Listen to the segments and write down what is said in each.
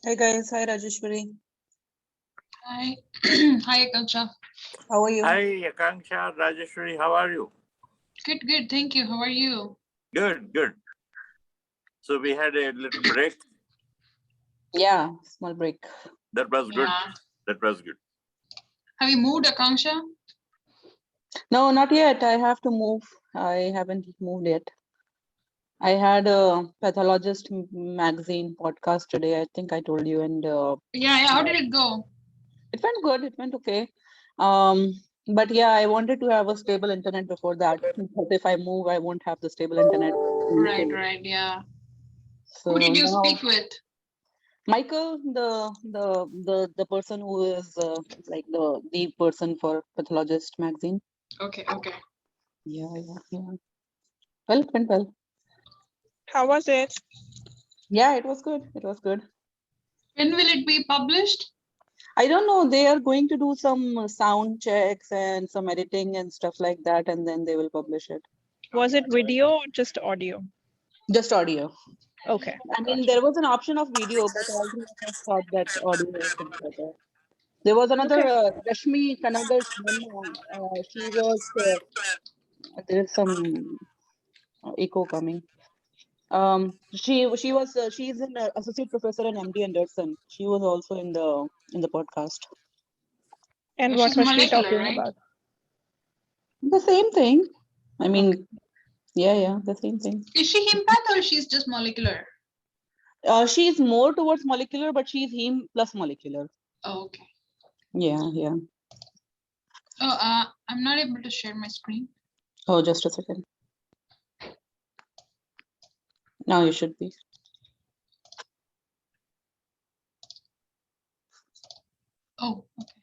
Hey guys, hi Rajeshwari. Hi. Hi, Akanksha. How are you? Hi, Akanksha, Rajeshwari, how are you? Good. Thank you. How are you? Good. So we had a little break. Yeah, small break. That was good. Yeah. That was good. Have you moved, Akanksha? No, not yet. I have to move. I haven't moved yet. I had a pathologist magazine podcast today. I think I told you, and Yeah. How did it go? it went good. It went okay. But yeah, I wanted to have a stable internet before that. But if I move, I won't have the stable internet. Right. Yeah. Who So did you now, speak with? Michael, the person who is like the person for pathologist magazine. Okay. Yeah. Well, it went well. How was it? Yeah, it was good. It was good. When will it be published? I don't know. They are going to do some sound checks and some editing and stuff like that, and then they will publish it. Was it video or just audio? Just audio. Okay. I mean, Gotcha. there was an option of video, but all three of us thought that audio was better. There was another Okay. Rashmi Kanagar. She was. There is some echo coming. She's an associate professor in MD Anderson. She was also in the podcast. And Yeah, what she's was she molecular, talking right? about? The same thing. I mean, Okay. yeah, the same thing. Is she hempath or she's just molecular? She's more towards molecular, but she's heme plus molecular. Oh, okay. Yeah. Oh, I'm not able to share my screen. Oh, just a second. Now you should be. Oh, okay.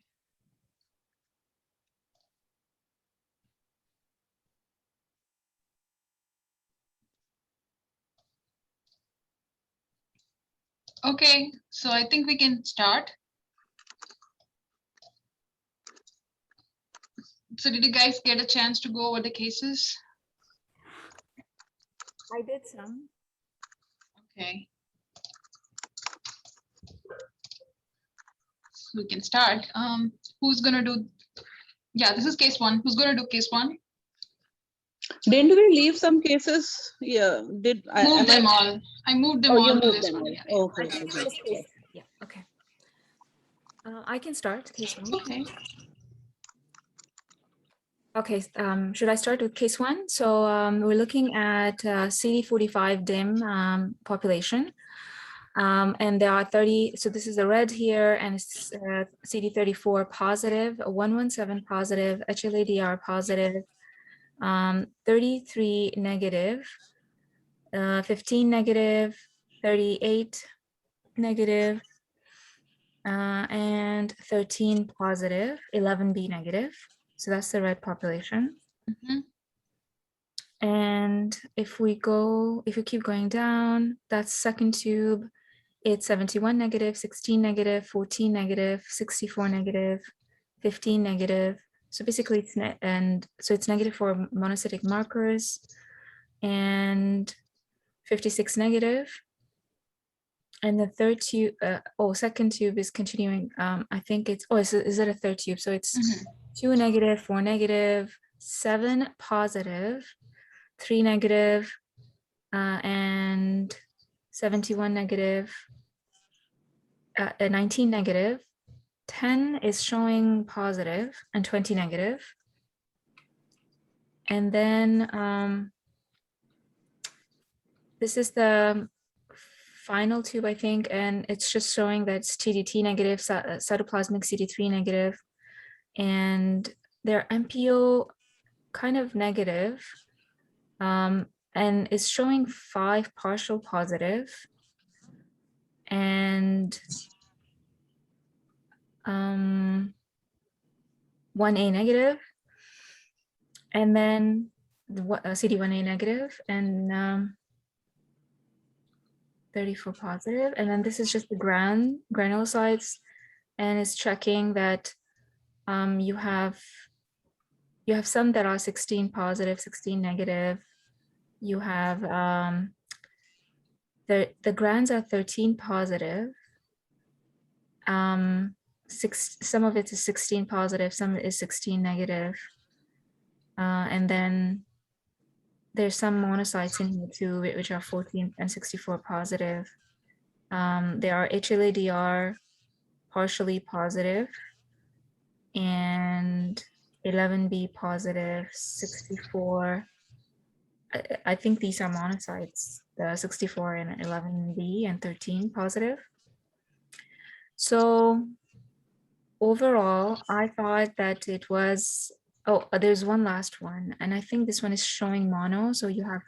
Okay, so I think we can start. So did you guys get a chance to go over the cases? I did some. Okay. So we can start. Who's gonna do? Yeah, this is case one. Who's gonna do case one? Didn't we leave some cases? Yeah. Did I? Move them all. I moved them Oh, all you to moved this them one. all. Yeah. Okay. I think Okay. this case. Yeah. Okay. I can start case one. Okay. Okay. Should I start with case one? So we're looking at CD45 DIM population. And there are 30, so this is the red here, and it's CD34 positive, 117 positive, HLA-DR positive, 33 negative, 15 negative, 38 negative, and 13 positive, 11 B negative. So that's the red population. And if we keep going down, that's second tube, it's 71 negative, 16 negative, 14 negative, 64 negative, 15 negative. So basically it's it's negative for monocytic markers, and 56 negative. And the third tube, second tube is continuing. I think it's, is it a third tube? So it's 2 negative, 4 negative, 7 positive, 3 negative, and 71 negative, 19 negative, 10 is showing positive, and 20 negative. And then this is the final tube, I think, and it's just showing that it's TDT negative, cytoplasmic CD3 negative, and their MPO kind of negative, and it's showing 5 partial positive, and 1A negative, and then CD1A negative, and 34 positive, and then this is just the granulocytes, and it's checking that you have some that are 16 positive, 16 negative. You have the grans are 13 positive, Some of it is 16 positive, some is 16 negative. And then there's some monocytes in here too, which are 14 and 64 positive. There are HLA-DR partially positive and 11B positive, 64. I think these are monocytes, the 64 and 11B and 13 positive. So overall, I thought that it was, there's one last one, and I think this one is showing mono. So you have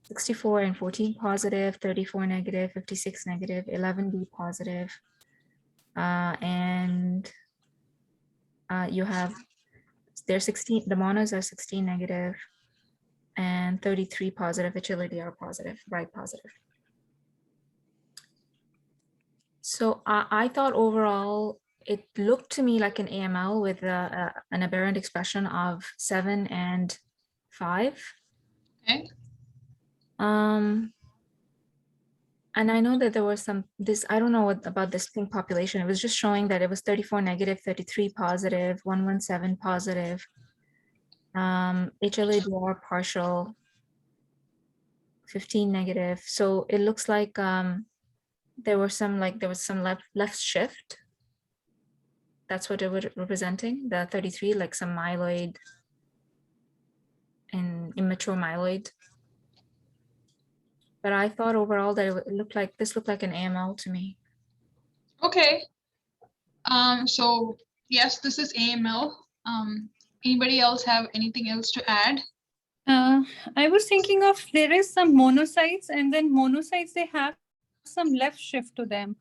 64 and 14 positive, 34 negative, 56 negative, 11B positive, and you have, there's 16, the monos are 16 negative and 33 positive, HLA-DR positive, right positive. So I thought overall, it looked to me like an AML with an aberrant expression of 7 and 5. Okay. And I know that there was I don't know what about this pink population. It was just showing that it was 34 negative, 33 positive, 117 positive, HLA-DR partial, 15 negative. So it looks like there was some left shift. That's what it was representing, the 33, like some myeloid and immature myeloid. But I thought overall that it looked like an AML to me. Okay. So yes, this is AML. Anybody else have anything else to add? I was thinking of, there is some monocytes, and then monocytes, they have some left shift to them.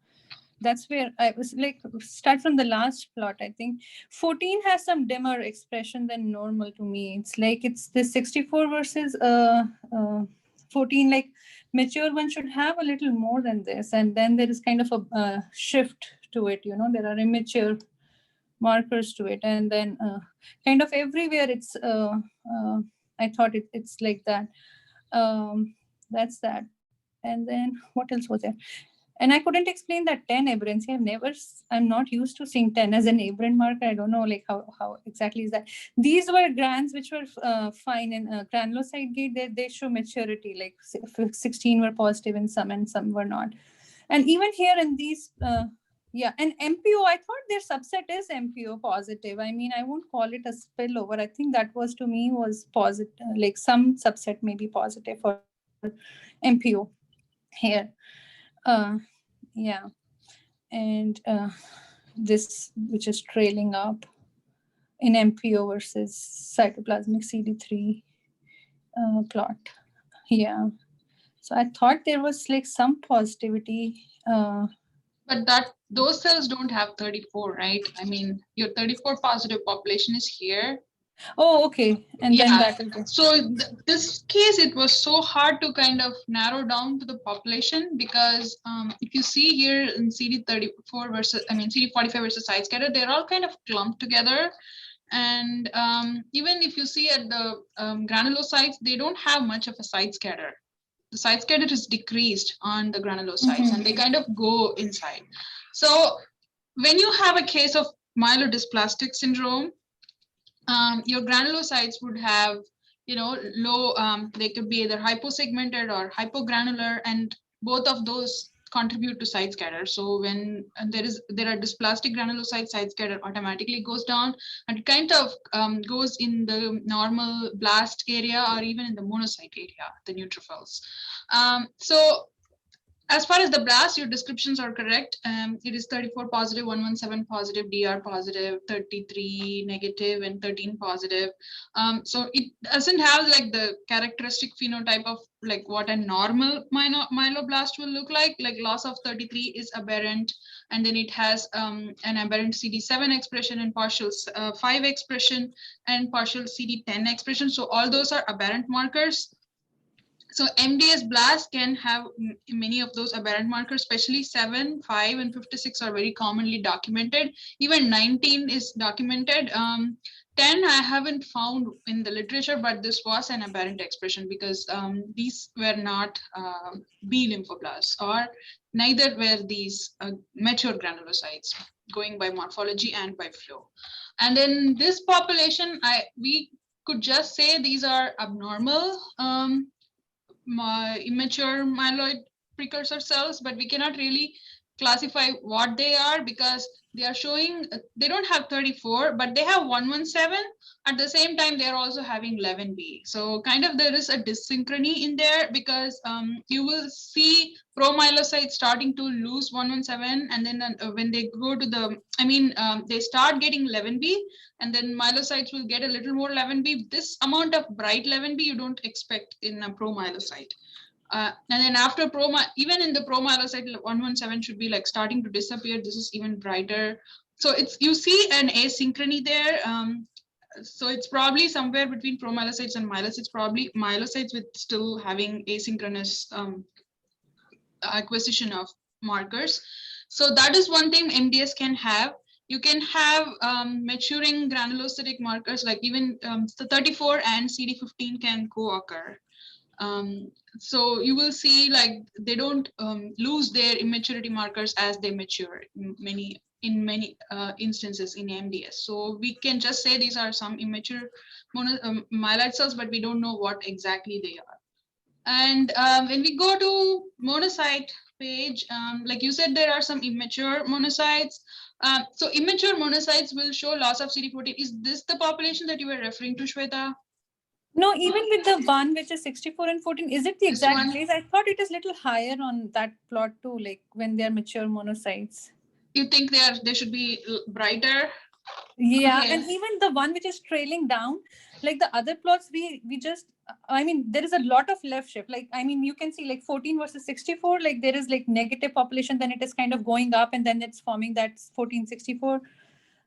That's where I was like, start from the last plot. I think 14 has some dimmer expression than normal to me. It's like it's the 64 versus 14, like mature one should have a little more than this. And then there is kind of a shift to it, there are immature markers to it. And then kind of everywhere it's, I thought it's like that. That's that. And then what else was there? And I couldn't explain that 10 aberrancy. I'm not used to seeing 10 as an aberrant marker. I don't know like how exactly is that. These were grans which were fine in granulocyte gate. They show maturity, like 16 were positive in some and some were not. And even here in these, yeah, and MPO, I thought their subset is MPO positive. I mean, I won't call it a spillover. I think that was to me was positive, like some subset may be positive for MPO here. Yeah, and this which is trailing up in MPO versus cytoplasmic CD3 plot. Yeah, so I thought there was like some positivity. But those cells don't have 34, right? I mean, your 34 positive population is here. Oh, okay. And then that is it. So this case, it was so hard to kind of narrow down to the population because if you see here in CD34 versus, CD45 versus side scatter, they're all kind of clumped together. And even if you see at the granulocytes, they don't have much of a side scatter. The side scatter is decreased on the granulocytes and they kind of go inside. So when you have a case of myelodysplastic syndrome, your granulocytes would have, low, they could be either hyposegmented or hypogranular, and both of those contribute to side scatter. So when there are dysplastic granulocytes, side scatter automatically goes down, and it kind of goes in the normal blast area or even in the monocyte area, the neutrophils. So as far as the blast, your descriptions are correct. It is 34 positive, 117 positive, DR positive, 33 negative, and 13 positive. So it doesn't have like the characteristic phenotype of like what a normal myeloblast will look like. Like loss of 33 is aberrant, and then it has an aberrant CD7 expression and partial 5 expression and partial CD10 expression. So all those are aberrant markers. So MDS blast can have many of those aberrant markers, especially 7, 5, and 56 are very commonly documented. Even 19 is documented. 10 I haven't found in the literature, but this was an aberrant expression because these were not B lymphoblasts, or neither were these mature granulocytes. going by morphology and by flow. And then this population, we could just say these are abnormal immature myeloid precursor cells, but we cannot really classify what they are because they are showing, they don't have 34, but they have 117. At the same time, they're also having 11B. So kind of there is a dyssynchrony in there because you will see promyelocytes starting to lose 117, and then when they go to the, they start getting 11B, and then myelocytes will get a little more 11B. This amount of bright 11B you don't expect in a promyelocyte. And then after even in the promyelocyte, 117 should be like starting to disappear. This is even brighter. So you see an asynchrony there. So it's probably somewhere between promyelocytes and myelocytes, probably myelocytes with still having asynchronous acquisition of markers. So that is one thing MDS can have. You can have maturing granulocytic markers, like even the 34 and CD15 can co-occur. So you will see like they don't lose their immaturity markers as they mature in many instances in MDS. So we can just say these are some immature myeloid cells, but we don't know what exactly they are. And when we go to monocyte page, like you said, there are some immature monocytes. So immature monocytes will show loss of CD14. Is this the population that you were referring to, Shweta? No, even with the one which is 64 and 14, is it the This exact one? place? I thought it is little higher on that plot too, like when they are mature monocytes. You think they should be brighter? Yeah, Okay. and even the one which is trailing down, like the other plots, we just, there is a lot of left shift. Like, you can see like 14 versus 64, like there is like negative population, then it is kind of going up and then it's forming that 1464.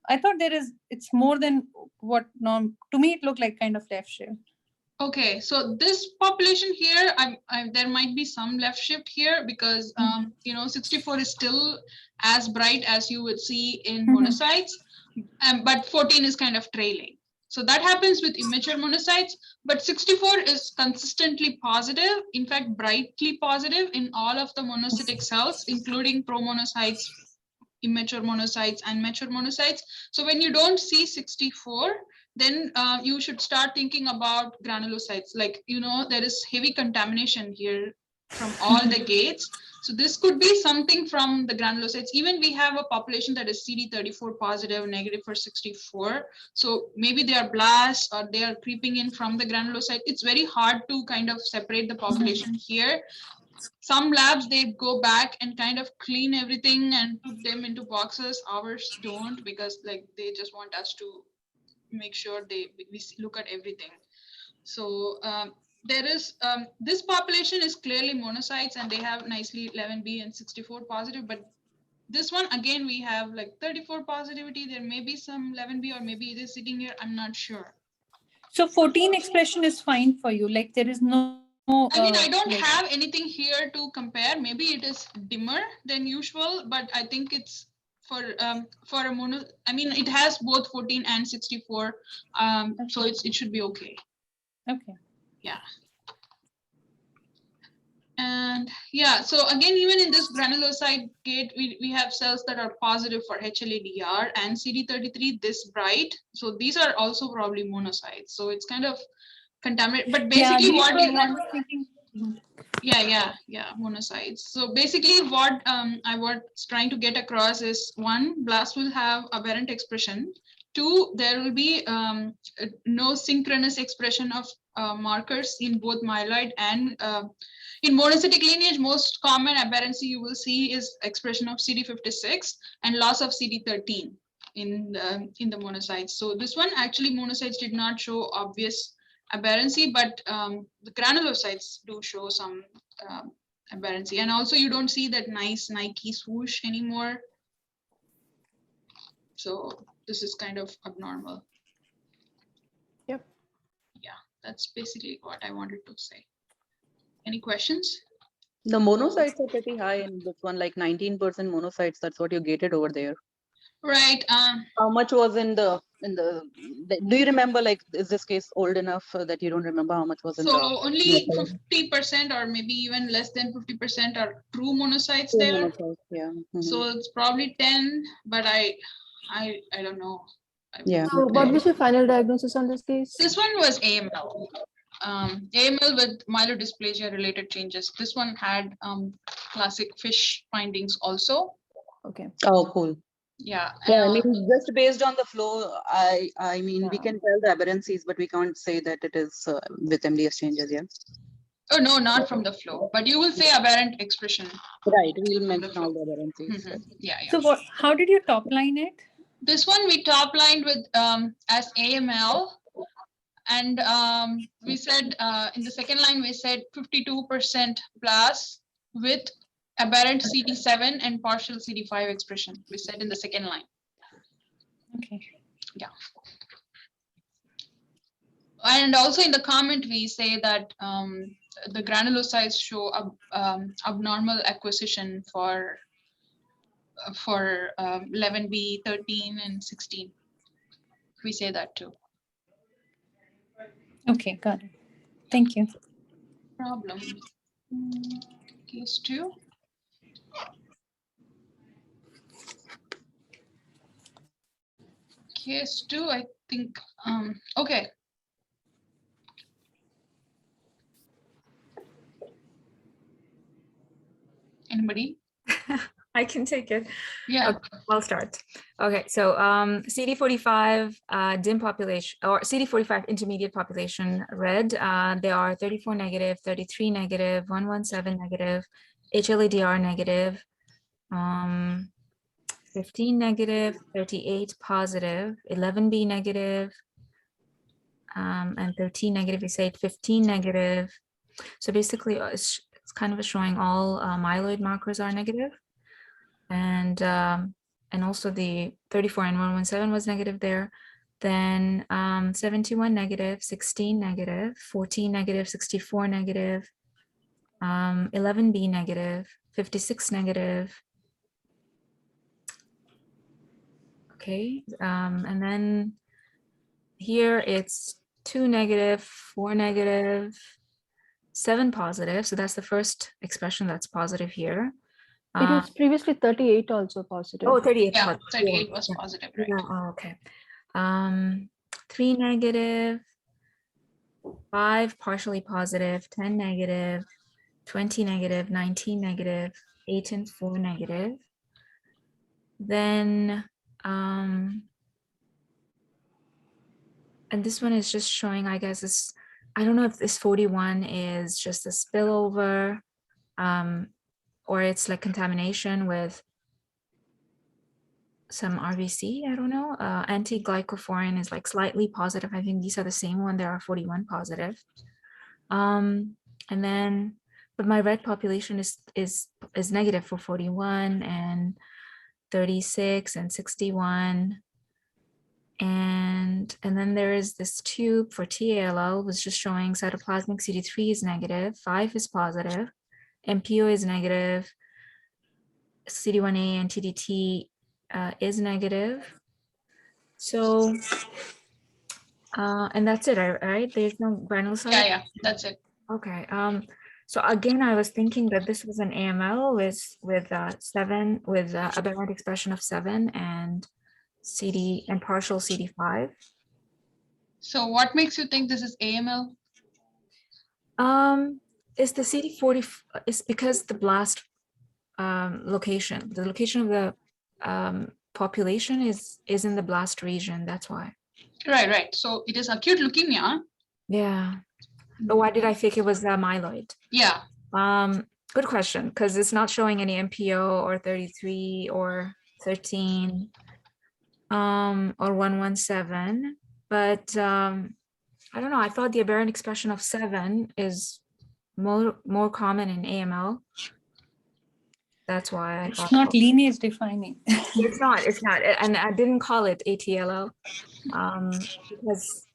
I thought it's more than what norm. To me, it looked like kind of left shift. Okay, so this population here, there might be some left shift here because 64 is still as bright as you would see in monocytes, but 14 is kind of trailing. So that happens with immature monocytes, but 64 is consistently positive, in fact, brightly positive in all of the monocytic cells, including promonocytes, immature monocytes, and mature monocytes. So when you don't see 64, then you should start thinking about granulocytes. Like, there is heavy contamination here from all the gates. So this could be something from the granulocytes. Even we have a population that is CD34 positive, negative for 64. So maybe they are blasts or they are creeping in from the granulocyte. It's very hard to kind of separate the population here. Some labs, they go back and kind of clean everything and put them into boxes. Ours don't, because like they just want us to make sure we look at everything. So there is this population is clearly monocytes and they have nicely 11B and 64 positive, but this one again we have like 34 positivity. There may be some 11B or maybe it is sitting here, I'm not sure. So 14 expression is fine for you, like there is no I don't have anything here to compare. Maybe it is dimmer than usual, but I think it's for a mono. It has both 14 and 64, so it should be okay. Okay. Yeah. And yeah, so again, even in this granulocyte gate, we have cells that are positive for HLA-DR and CD33 this bright. So these are also probably monocytes. So it's kind of contaminated, but basically what you want. Yeah, monocytes. So basically what I was trying to get across is, one, blast will have aberrant expression. Two, there will be no synchronous expression of markers in both myeloid and in monocytic lineage. Most common aberrancy you will see is expression of CD56 and loss of CD13 in the monocytes. So this one, actually monocytes did not show obvious aberrancy, but the granulocytes do show some aberrancy. And also you don't see that nice Nike swoosh anymore. So this is kind of abnormal. Yep. Yeah, that's basically what I wanted to say. Any questions? The monocytes are pretty high in this one, like 19% monocytes. That's what you gated over there. Right. How much was in the do you remember, like, is this case old enough that you don't remember how much was in So the only monocyte? 50% or maybe even less than 50% are true monocytes Two there. monocytes, yeah. Mhm. So it's probably 10, but I don't know. Yeah. So what was your final diagnosis on this case? This one was AML. AML with myelodysplasia related changes. This one had classic fish findings also. Okay. Oh, cool. Yeah. Yeah, I mean, just based on the flow, I mean, we Yeah. can tell the aberrancies, but we can't say that it is with MDS changes, yeah. Oh no, not from the flow, but you will say aberrant expression. Right, we'll the mention all flow. the aberrancies. Mhm. Yeah, yeah. So what? How did you top line it? This one we top lined with as AML, and we said in the second line we said 52% plus with aberrant CD7 and partial CD5 expression. We said in the second line. Okay. Yeah. And also in the comment we say that the granulocytes show abnormal acquisition for 11B, 13, and 16. We say that too. Okay, got it. Thank you. Problem. Case 2. Case 2, I think. Okay. Anybody? I can take it. Yeah. Okay, I'll start. Okay, so CD45 dim population, or CD45 intermediate population, red, they are 34 negative, 33 negative, 117 negative, HLA-DR negative, 15 negative, 38 positive, 11B negative, and 13 negative, we say 15 negative. So basically it's kind of showing all myeloid markers are negative. And also the 34 and 117 was negative there. Then 71 negative, 16 negative, 14 negative, 64 negative, 11B negative, 56 negative. Okay, and then here it's 2 negative, 4 negative, 7 positive. So that's the first expression that's positive here. It was previously 38 also positive. Oh, 38. Yeah, positive. 38 was positive, right? Yeah, oh, okay. 3 negative, 5 partially positive, 10 negative, 20 negative, 19 negative, 8 and 4 negative. Then, and this one is just showing, I guess, this, I don't know if this 41 is just a spillover, or it's like contamination with some RBC, I don't know. Anti-glycophorin is like slightly positive. I think these are the same one. There are 41 positive. And then, but my red population is negative for 41 and 36 and 61. And then there is this tube for TALL was just showing cytoplasmic CD3 is negative, 5 is positive, MPO is negative, CD1A and TDT is negative. So, and that's it, right? There's no granulocyte? Yeah, that's it. Okay. So again, I was thinking that this was an AML with 7, with aberrant expression of 7 and CD and partial CD5. So what makes you think this is AML? Is the CD40 is because the blast location, the location of the population is in the blast region. That's why. Right. So it is acute leukemia. Yeah. But why did I think it was myeloid? Yeah. Good question, because it's not showing any MPO or 33 or 13 or 117. But I don't know. I thought the aberrant expression of 7 is more common in AML. That's why I thought. It's not lineage defining. It's not. And I didn't call it ATLL because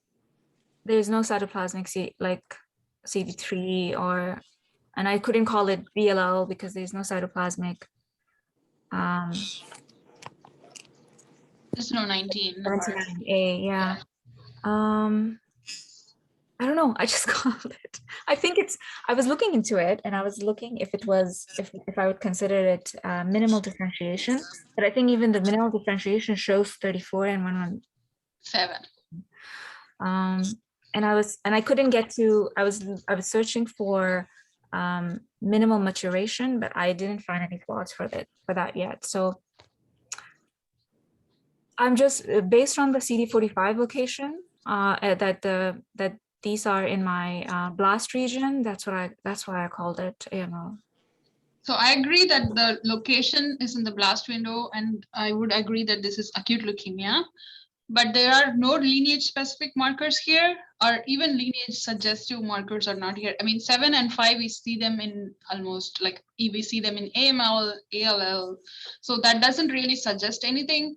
there's no cytoplasmic like CD3 or, and I couldn't call it BLL because there's no cytoplasmic. This is no 19. or- 79A, yeah. I don't know. I just called it. I think I was looking into it and I was looking if it was, if I would consider it minimal differentiation, but I think even the minimal differentiation shows 34 and 1. 7. And I couldn't get to, I was searching for minimal maturation, but I didn't find any plots for that yet. So I'm just based on the CD45 location that these are in my blast region. That's why I called it AML. So I agree that the location is in the blast window, and I would agree that this is acute leukemia. But there are no lineage specific markers here, or even lineage suggestive markers are not here. I mean, 7 and 5, we see them in almost like we see them in AML, ALL. So that doesn't really suggest anything.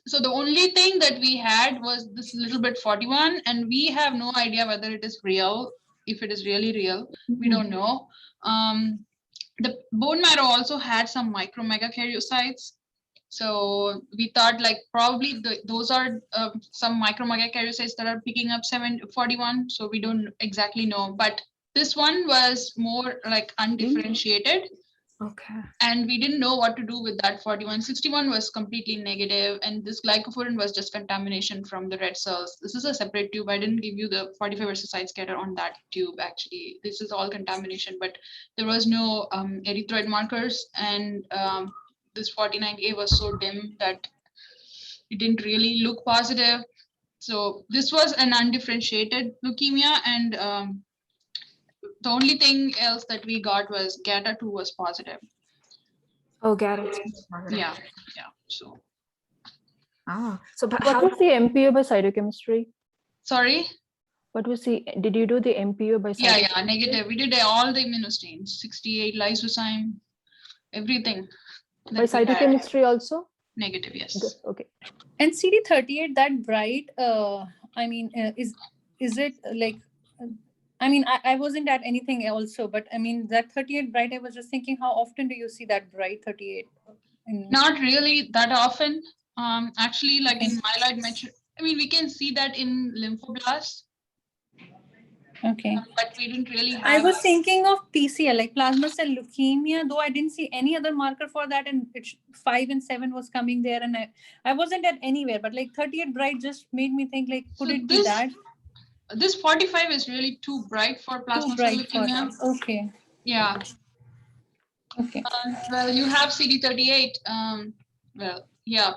So the only thing that we had was this little bit 41, and we have no idea whether it is real. If it is really real, we don't know. The bone marrow also had some micromegakaryocytes. So we thought like probably those are some micromegakaryocytes that are picking up 41. So we don't exactly know, but this one was more like undifferentiated. Okay. And we didn't know what to do with that 41. 61 was completely negative, and this glycophorin was just contamination from the red cells. This is a separate tube. I didn't give you the 45 versus side scatter on that tube actually. This is all contamination, but there was no erythroid markers, and this 49A was so dim that it didn't really look positive. So this was an undifferentiated leukemia, and the only thing else that we got was GATA2 was positive. Oh, got it. Yeah. So so but What how? was the MPO by cytochemistry? sorry. What was did you do the MPO by cytochemistry? Yeah, negative. We did all the immunostains, 68 lysozyme, everything. By that we had. cytochemistry also? Negative, yes. Okay. And CD38, that bright, I mean, is it like, I mean, I wasn't at anything also, but I mean, that 38 bright, I was just thinking, how often do you see that bright 38? Not really that often. Actually, like in myeloid mature, I mean, we can see that in lymphoblasts. Okay. But we didn't really have. I was thinking of PCL, like plasma cell leukemia, though I didn't see any other marker for that, and 5 and 7 was coming there, and I wasn't at anywhere, but like 38 bright just made me think, like, could it be that? This 45 is really too bright for plasma cell leukemia. Okay. Yeah. Okay. Well, you have CD38. Well, yeah,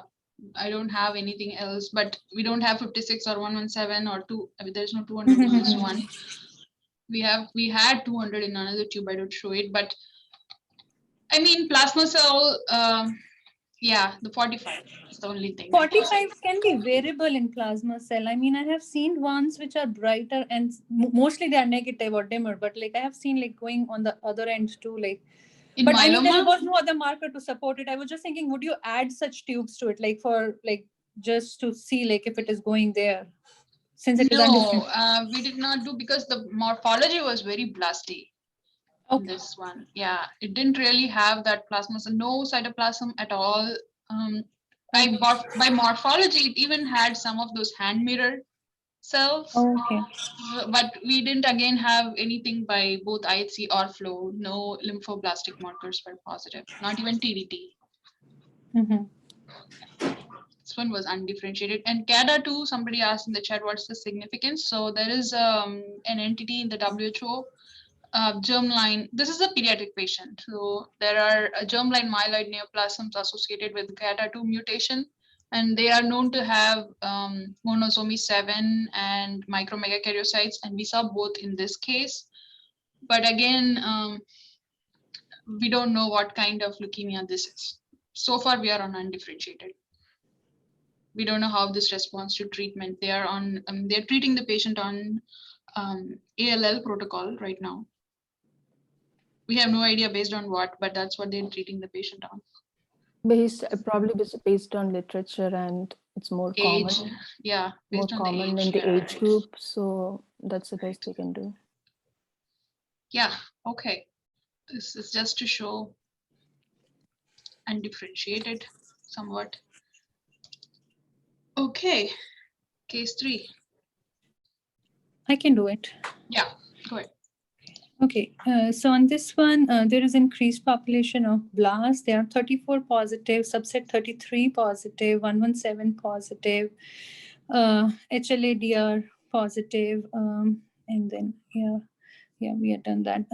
I don't have anything else, but we don't have 56 or 117 or 2. I mean, there's no 200 in this one. We had 200 in another tube. I don't show it, but I mean, plasma cell. Yeah, the 45 is the only thing. 45 can be variable in plasma cell. I mean, I have seen ones which are brighter and mostly they are negative or dimmer, but like I have seen like going on the other end too, like. But I mean, there was no other marker to support it. I was just thinking, would you add such tubes to it, like for like just to see like if it is going there, since it is undifferentiated? We did not do because the morphology was very blasty. Okay. This one, yeah, it didn't really have that plasma, so no cytoplasm at all. By morphology, it even had some of those hand mirror cells. Okay. But we didn't again have anything by both IHC or flow. No lymphoblastic markers were positive, not even TDT. This one was undifferentiated. And CADA2, somebody asked in the chat, what's the significance? So there is an entity in the WHO, germline. This is a pediatric patient. So there are germline myeloid neoplasms associated with CADA2 mutation. And they are known to have monosomy 7 and micromegakaryocytes, and we saw both in this case. But again, we don't know what kind of leukemia this is. So far, we are on undifferentiated. We don't know how this responds to treatment. They are on. They're treating the patient on ALL protocol right now. We have no idea based on what, but that's what they're treating the patient on. Probably based on literature, and it's more age, common. Yeah, more based on common the age, in the age group, so that's the best they can do. Yeah, okay. This is just to show undifferentiated somewhat. Okay, case 3. I can do it. Yeah, go ahead. Okay, so on this one, there is increased population of blasts. There are 34 positive, subset 33 positive, 117 positive, HLA-DR positive, and then, yeah, we have done that.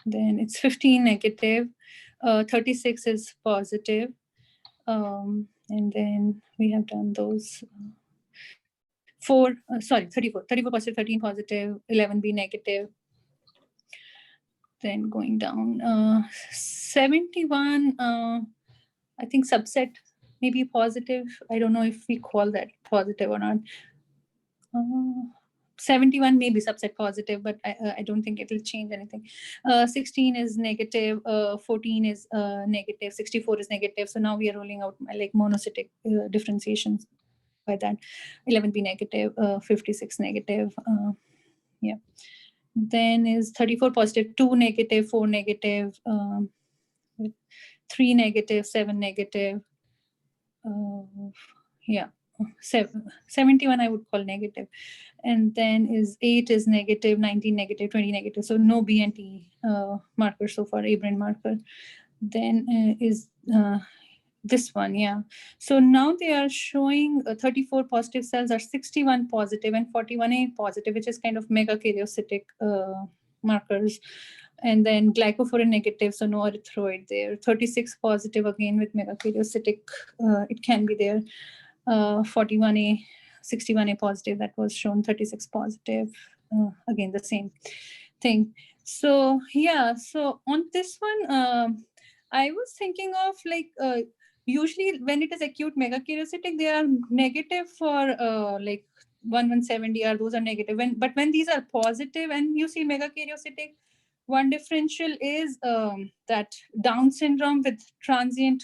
Then it's 15 negative, 36 is positive, and then we have done those 34 positive, 13 positive, 11B negative. Then going down, 71, I think subset maybe positive. I don't know if we call that positive or not. 71 may be subset positive, but I don't think it will change anything. 16 is negative, 14 is negative, 64 is negative. So now we are rolling out like monocytic differentiations by that. 11B negative, 56 negative. Yeah. Then is 34 positive, 2 negative, 4 negative, 3 negative, 7 negative. Yeah, 71 I would call negative. And then is 8 is negative, 19 negative, 20 negative. So no BNT marker so far, Aberrant marker. Then is this one, yeah. So now they are showing 34 positive cells are 61 positive and 41A positive, which is kind of megakaryocytic markers. And then glycophorin negative, so no erythroid there. 36 positive again with megakaryocytic, it can be there. 41A, 61A positive, that was shown 36 positive. Again, the same thing. So yeah, so on this one, I was thinking of like, usually when it is acute megakaryocytic, they are negative for like 117DR, those are negative. But when these are positive and you see megakaryocytic, one differential is that Down syndrome with transient,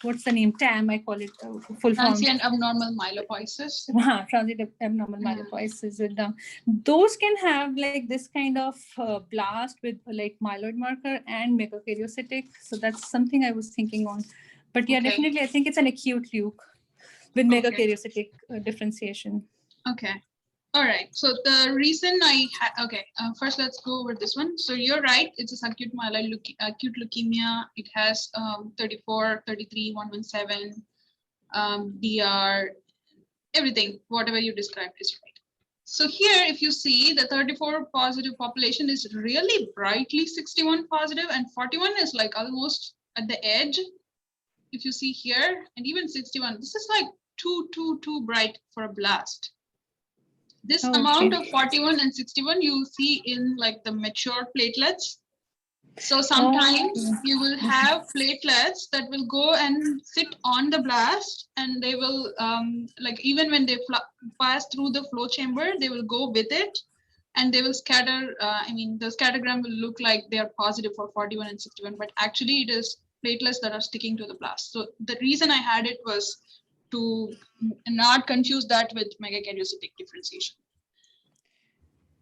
what's the name? TAM, I call it full form. Transient abnormal myelopoiesis. Transient abnormal Yeah. myelopoiesis with Down. Those can have like this kind of blast with like myeloid marker and megakaryocytic. So that's something I was thinking on. But yeah, Okay. definitely, I think it's an acute luke with Okay. megakaryocytic differentiation. Okay. All right. So the reason first let's go over this one. So you're right. It's a acute myeloid acute leukemia. It has 34, 33, 117, DR, everything, whatever you described is right. So here, if you see the 34 positive population is really brightly 61 positive and 41 is like almost at the edge. If you see here, and even 61, this is like too bright for a blast. This amount of 41 and 61 you see in like the mature platelets. So sometimes you will have platelets that will go and sit on the blast, and they will like even when they pass through the flow chamber, they will go with it, and they will scatter. I mean, the scattergram will look like they are positive for 41 and 61, but actually it is platelets that are sticking to the blast. So the reason I had it was to not confuse that with megakaryocytic differentiation.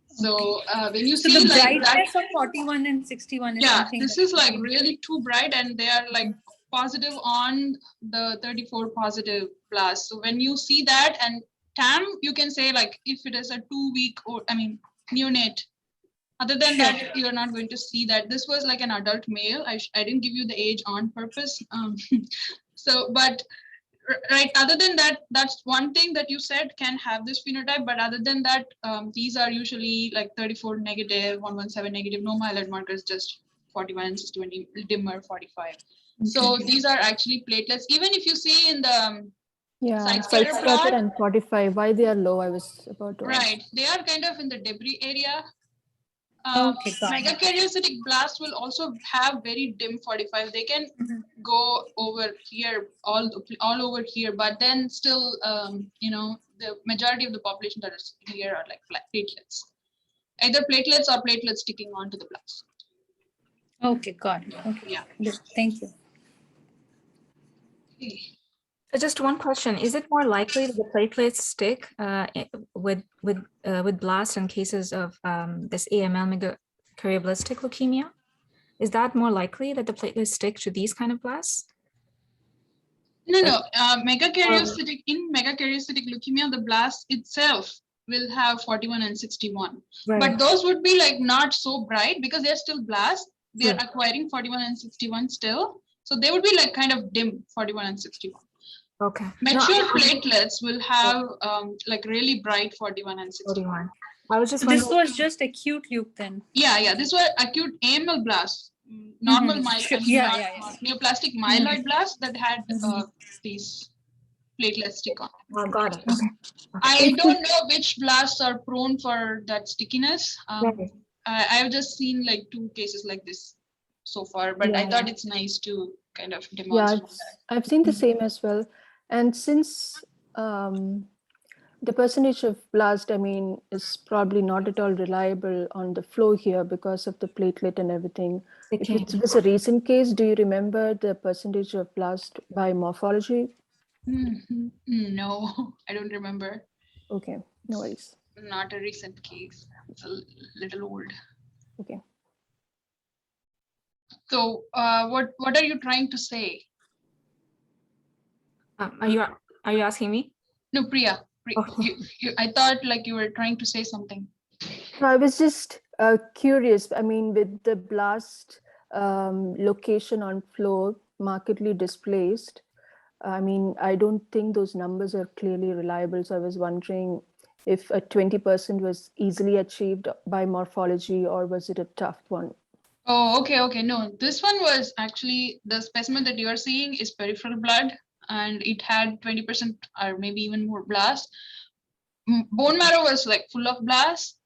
So when you So see the like brightness that, of 41 and 61 is yeah, something. this is like really too bright, and they are like positive on the 34 positive blast. So when you see that, and TAM, you can say like if it is a 2-week or neonate. Other than that, you're not going to see that. This was like an adult male. I didn't give you the age on purpose. So, but right, other than that, that's one thing that you said can have this phenotype. But other than that, these are usually like 34 negative, 117 negative, no myeloid markers, just 41 and 61 dimmer 45. So these are actually platelets. Even if you see in the Yeah, scatter scatter plot, and 45. Why they are low? I was about to ask. right, they are kind of in the debris area. Okay, got it. Megakaryocytic blast will also have very dim 45. They can go over here, all over here, but then still, the majority of the population that is here are like platelets, either platelets or platelets sticking onto the blast. Okay, got it. Okay, Yeah. good. Thank you. Okay. So just one question: is it more likely that the platelets stick with blasts in cases of this AML megakaryoblast leukemia? Is that more likely that the platelets stick to these kind of blasts? No. Megakaryocytic in megakaryocytic leukemia, the blast itself will have 41 and 61. Right. But those would be like not so bright because they're still blasts. They're Right. acquiring 41 and 61 still. So they would be like kind of dim 41 and 61. Okay. Mature platelets will have like really bright 41 and 61. 41. I was just This wondering. was just acute leuk then. Yeah. This was acute AML blast. Normal neoplastic myeloid blast that had these platelets stick on. Oh, got it. Okay. I don't know which blasts are prone for that stickiness. Right. I've just seen like 2 cases like this so far, but I thought it's nice to kind of Yeah, demonstrate I've seen the same as well. And since the percentage of blast, I mean, is probably not at all reliable on the flow here because of the platelet and everything. If it was a recent case, do you remember the percentage of blast by morphology? No, I don't remember. Okay, no worries. Not a recent case. It's a little old. Okay. So what are you trying to say? Are you asking me? No, Priya. Okay. I thought like you were trying to say something. No, I was just curious. I mean, with the blast location on flow markedly displaced, I mean, I don't think those numbers are clearly reliable. So I was wondering if a 20% was easily achieved by morphology or was it a tough one? Oh, okay. No, this one was actually the specimen that you are seeing is peripheral blood and it had 20% or maybe even more blast. Bone marrow was like full of blast,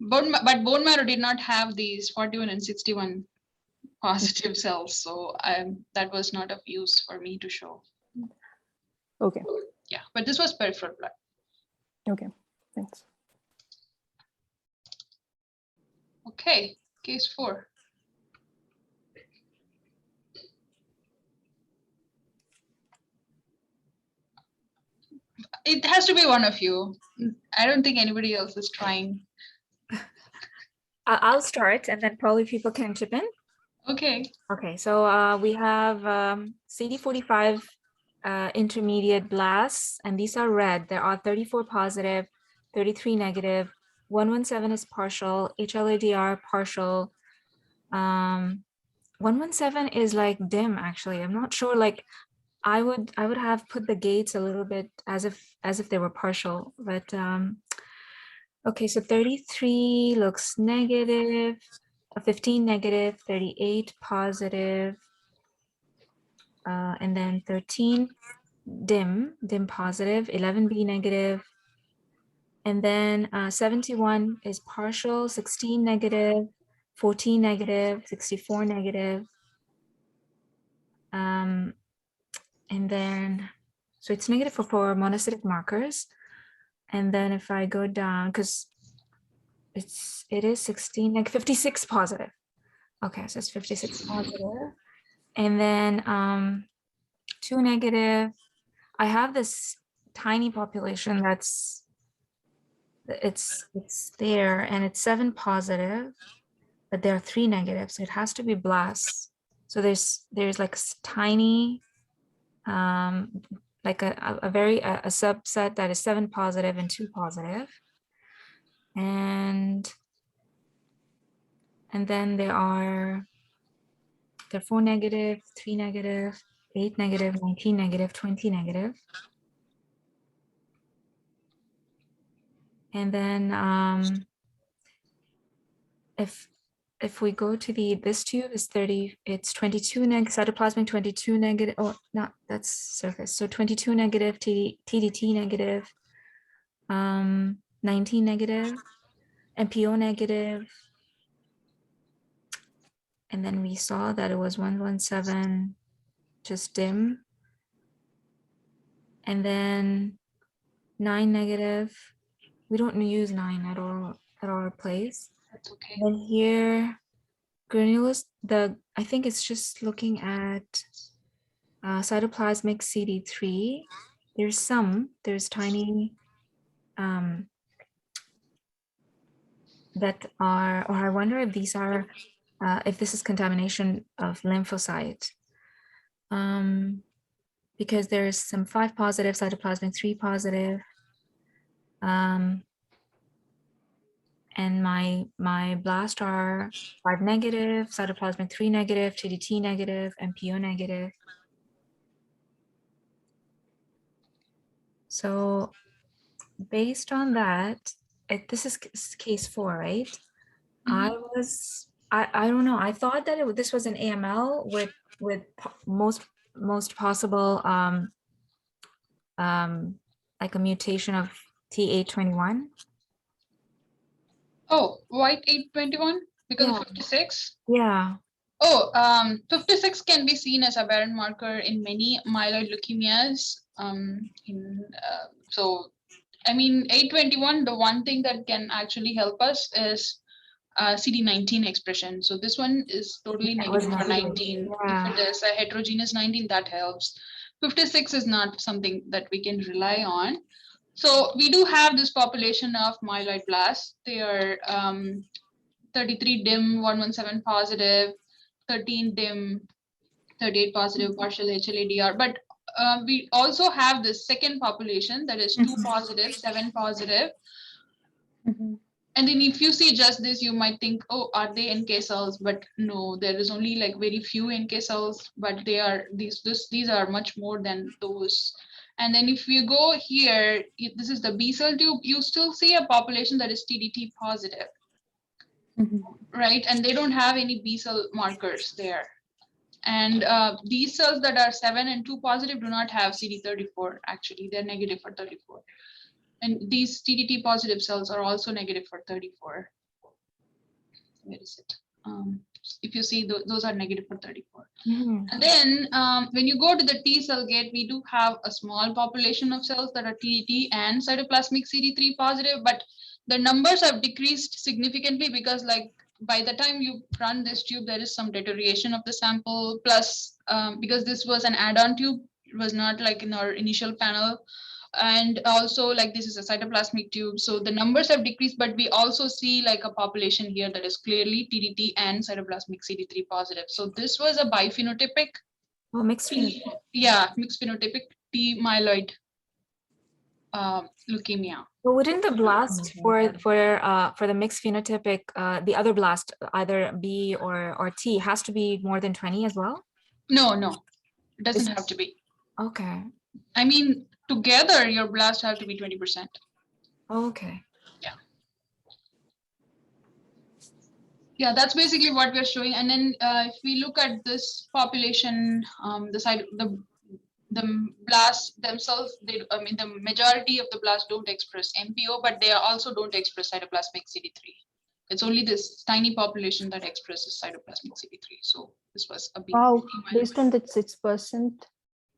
but bone marrow did not have these 41 and 61 positive cells. So that was not of use for me to show. Okay. Yeah, but this was peripheral blood. Okay, thanks. Okay, case 4. It has to be one of you. I don't think anybody else is trying. I'll start and then probably people can chip in. Okay. Okay, so we have CD45 intermediate blasts, and these are red. There are 34 positive, 33 negative, 117 is partial, HLA-DR partial. 117 is like dim, actually. I'm not sure, like I would have put the gates a little bit as if they were partial, but okay, so 33 looks negative, 15 negative, 38 positive, and then 13 dim positive, 11B negative, and then 71 is partial, 16 negative, 14 negative, 64 negative, and then so it's negative for monocytic markers. And then if I go down, because it is 16, like 56 positive. Okay, so it's 56 positive. And then 2 negative. I have this tiny population it's there, and it's 7 positive, but there are 3 negative, so it has to be blasts. So there's like tiny, like a subset that is 7 positive and 2 positive. And then there are 4 negative, 3 negative, 8 negative, 19 negative, 20 negative. And then if we go to this tube is 30, it's 22 negative, cytoplasmic 22 negative, oh, not, that's surface. So 22 negative, TDT negative, 19 negative, MPO negative. And then we saw that it was 117, just dim. And then 9 negative. We don't use 9 at our place. That's okay. And here, granules, I think it's just looking at cytoplasmic CD3. There's tiny that are, or I wonder if these are, if this is contamination of lymphocyte. because there's some 5 positive, cytoplasmic 3 positive. And my blast are 5 negative, cytoplasmic 3 negative, TDT negative, and PO negative. So based on that, this is case 4, right? I don't know. I thought that this was an AML with most possible like a mutation of T821. Oh, white 821 because Yeah. of 56. Yeah. Oh, 56 can be seen as aberrant marker in many myeloid leukemias. So, I mean, 821, the one thing that can actually help us is CD19 expression. So this one is totally That was negative for negative. 19. Yeah. If it is a heterogeneous 19, that helps. 56 is not something that we can rely on. So we do have this population of myeloid blasts. They are 33 DIM, 117 positive, 13 DIM, 38 positive, partial HLA-DR. But we also have this second population that is 2 positive, 7 positive. And then if you see just this, you might think, oh, are they NK cells? But no, there is only like very few NK cells, but they are these are much more than those. And then if you go here, this is the B cell tube, you still see a population that is TDT positive, right? And they don't have any B cell markers there. And these cells that are 7 and 2 positive do not have CD34, actually, they're negative for 34. And these TDT positive cells are also negative for 34. Where is it? If you see, those are negative for 34. And then when you go to the T cell gate, we do have a small population of cells that are TDT and cytoplasmic CD3 positive, but the numbers have decreased significantly because like by the time you run this tube, there is some deterioration of the sample. Plus, because this was an add-on tube, it was not like in our initial panel. And also like this is a cytoplasmic tube, so the numbers have decreased, but we also see like a population here that is clearly TDT and cytoplasmic CD3 positive. So this was a biphenotypic, Oh, mixed phenotype. yeah, mixed phenotypic T myeloid leukemia. Well, wouldn't the blast for the mixed phenotypic, the other blast, either B or T, has to be more than 20 as well? No, it doesn't have to be. Okay. I mean, together your blast have to be 20%. Okay. Yeah, that's basically what we're showing. And then if we look at this population, the blasts themselves, the majority of the blasts don't express MPO, but they also don't express cytoplasmic CD3. It's only this tiny population that expresses cytoplasmic CD3. So this was a big. Wow, based on that 6%.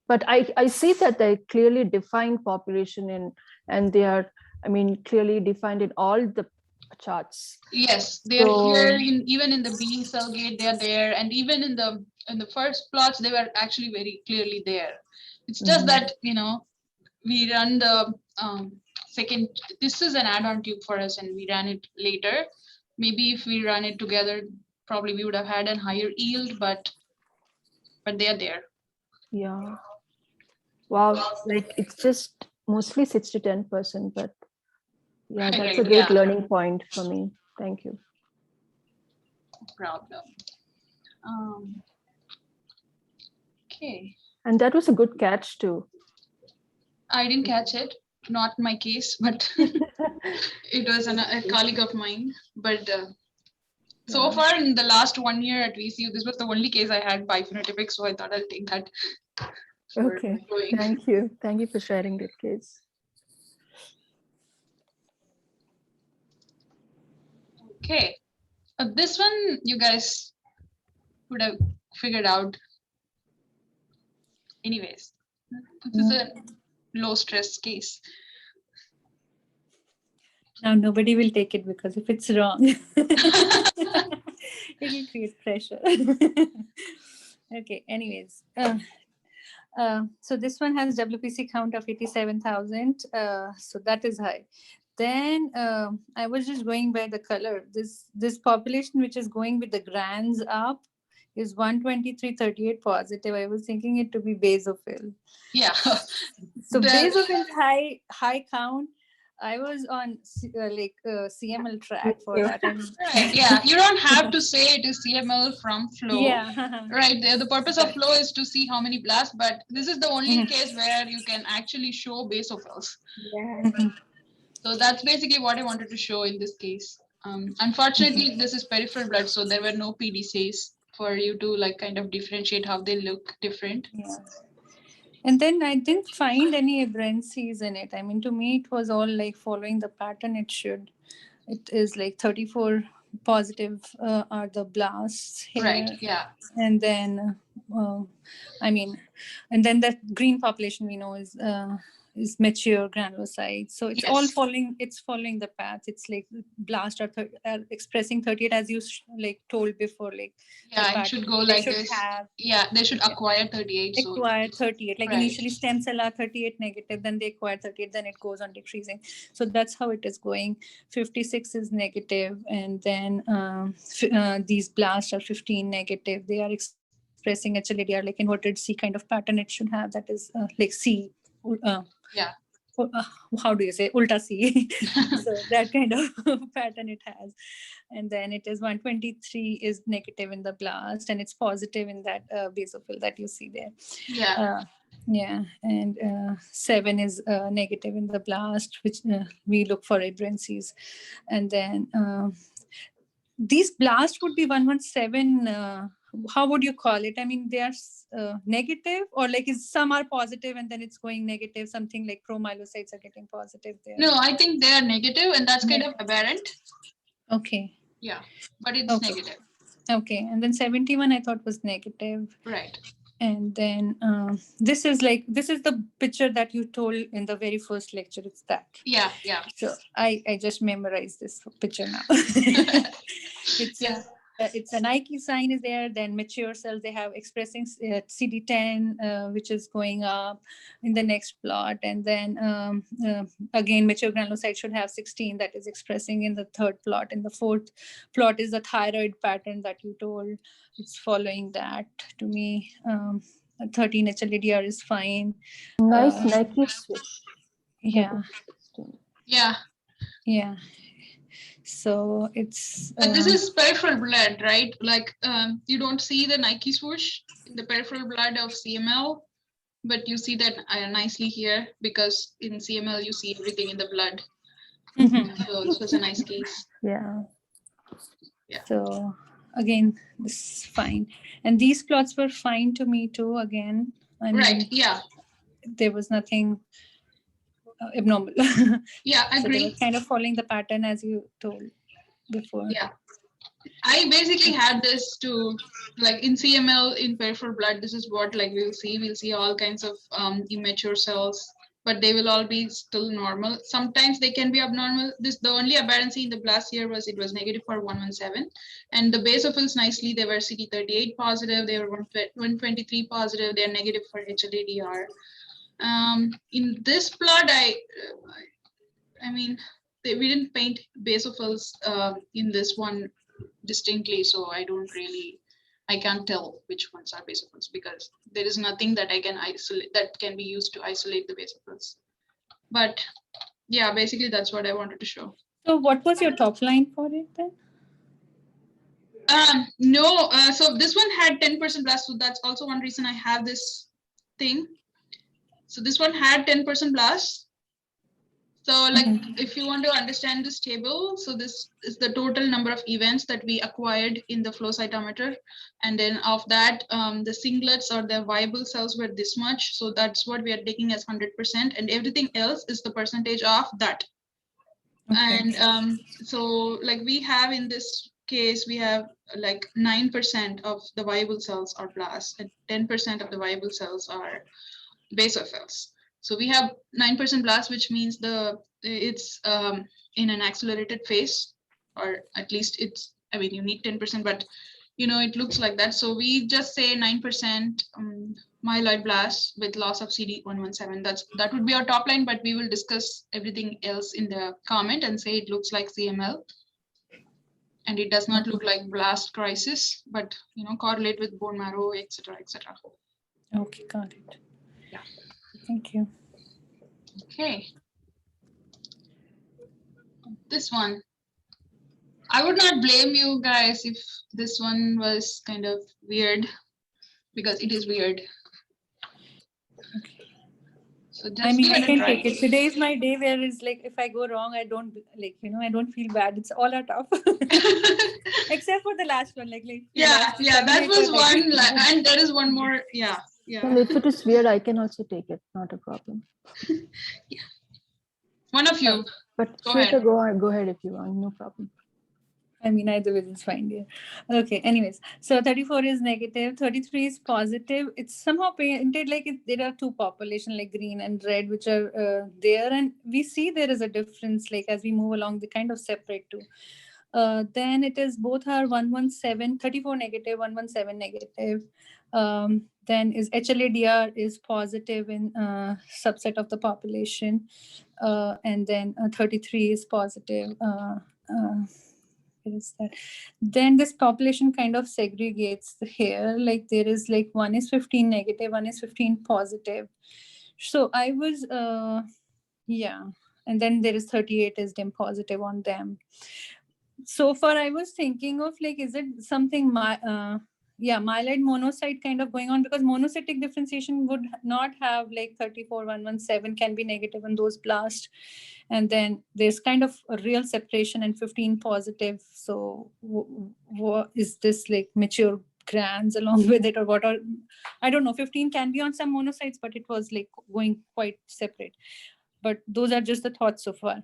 But I see that they clearly defined population and they are, clearly defined in all the charts. Yes, they're here even in the B cell gate, they're there, and even in the first plots, they were actually very clearly there. It's just that we run the second. This is an add-on tube for us, and we ran it later. Maybe if we run it together, probably we would have had a higher yield, but they're there. Yeah. Wow, like it's just mostly 6 to 10%, but yeah, that's a great learning point for me. Thank you. No problem. Okay. And that was a good catch too. I didn't catch it, not my case, but it was a colleague of mine. But so far in the last 1 year at VCU, this was the only case I had biphenotypic, so I thought I'll take that. Okay, thank you. Thank you for sharing that case. Okay, this one you guys would have figured out. Anyways, this is a low stress case. Now nobody will take it because if it's wrong, it will create pressure. Okay, anyways. So this one has WPC count of 87,000. So that is high. Then I was just going by the color. This population which is going with the grands up is 123-38 positive. I was thinking it to be basophil. Yeah. So The- basophil's high count. I was on CML track for that. Right. Yeah. You don't have to say it is CML from flow. Yeah. Right. The purpose of flow is to see how many blasts, but this is the only case where you can actually show basophils. Yeah. So that's basically what I wanted to show in this case. Unfortunately, this is peripheral blood, so there were no PDCs for you to like kind of differentiate how they look different. Yeah. And then I didn't find any aberrancies in it. I mean, to me, it was all like following the pattern it should. It is like 34 positive are the blasts here. Right. Yeah. And then, and then the green population we know is mature granulocytes. So it's all Yes. following the path. It's like blast are expressing 38 as you told before, like Yeah, it should go like this. Yeah, they should acquire 38. Acquire 38. Like Right. initially stem cell are 38 negative, then they acquire 38, then it goes on decreasing. So that's how it is going. 56 is negative, and then these blasts are 15 negative. They are expressing HLA-DR like inverted C kind of pattern it should have. That is like C. Yeah. How do you say ulta C? So that kind of pattern it has. And then it is 123 is negative in the blast, and it's positive in that basophil that you see there. Yeah. Yeah, and 7 is negative in the blast, which we look for aberrancies. And then these blasts would be 117. How would you call it? I mean, they are negative, or like some are positive and then it's going negative, something like promyelocytes are getting positive there. No, I think they are negative, and that's kind of aberrant. Okay. Yeah, but it's negative. Okay, and then 71 I thought was negative. Right. And then this is the picture that you told in the very first lecture. It's that. Yeah, yeah. So I just memorized this picture now. It's a Nike sign is there. Then mature cells, they have expressing CD10, which is going up in the next plot. And then again, mature granulocyte should have 16 that is expressing in the third plot. In the fourth plot is the thyroid pattern that you told. It's following that to me. 13 HLA-DR is fine. Nice Nike switch. Yeah. Yeah. Yeah. So it's. But this is peripheral blood, right? Like you don't see the Nike swoosh in the peripheral blood of CML, but you see that nicely here because in CML you see everything in the blood. So this was a nice case. Yeah. Yeah. So again, this is fine. And these plots were fine to me too, again. I mean, right, yeah. There was nothing abnormal. Yeah, I agree. So they were kind of following the pattern as you told before. Yeah. I basically had this to, like in CML, in peripheral blood, this is what like we'll see all kinds of immature cells, but they will all be still normal. Sometimes they can be abnormal. The only aberrancy in the blast here was it was negative for 117. And the basophils nicely, they were CD38 positive, they were 123 positive, they're negative for HLA-DR. In this plot, I mean, we didn't paint basophils in this one distinctly, so I can't tell which ones are basophils because there is nothing that I can isolate that can be used to isolate the basophils. But yeah, basically that's what I wanted to show. So what was your top line for it then? No, so this one had 10% blast, so that's also one reason I have this thing. So this one had 10% blast. So like if you want to understand this table, so this is the total number of events that we acquired in the flow cytometer. And then of that, the singlets or the viable cells were this much. So that's what we are taking as 100%, and everything else is the percentage of that. Okay. And so like we have in this case, we have like 9% of the viable cells are blasts and 10% of the viable cells are basophils. So we have 9% blast, which means it's in an accelerated phase, or at least you need 10%, but it looks like that. So we just say 9% myeloid blast with loss of CD117. That would be our top line, but we will discuss everything else in the comment and say it looks like CML. and it does not look like blast crisis, but correlate with bone marrow, etc., etc. Okay, got it. Yeah. Thank you. Okay. This one. I would not blame you guys if this one was kind of weird, because it is weird. Okay. So just I mean, give I it a can try. take it. Today is my day where it's like if I go wrong, I don't I don't feel bad. It's all are tough, except for the last one. Yeah, that was one, and there is one more. Yeah. And if it is weird, I can also take it. Not a problem. Yeah. One of you. But Go Shweta, ahead. go ahead if you want. No problem. I mean, either way is fine. Yeah. Okay. Anyways, so 34 is negative, 33 is positive. It's somehow painted like there are two population, like green and red, which are there, and we see there is a difference. Like as we move along, they kind of separate too. Then it is both are 117, 34 negative, 117 negative. Then is HLA-DR is positive in subset of the population, and then 33 is positive. Is that then this population kind of segregates here, like there is like one is 15 negative, one is 15 positive. So I was yeah, and then there is 38 is dim positive on them. So far I was thinking of like, is it something myeloid monocyte kind of going on, because monocytic differentiation would not have like 34117 can be negative in those blasts, and then there's kind of a real separation and 15 positive. So what is this, like mature grams along with it, or what? Or I don't know, 15 can be on some monocytes, but it was like going quite separate. But those are just the thoughts so far.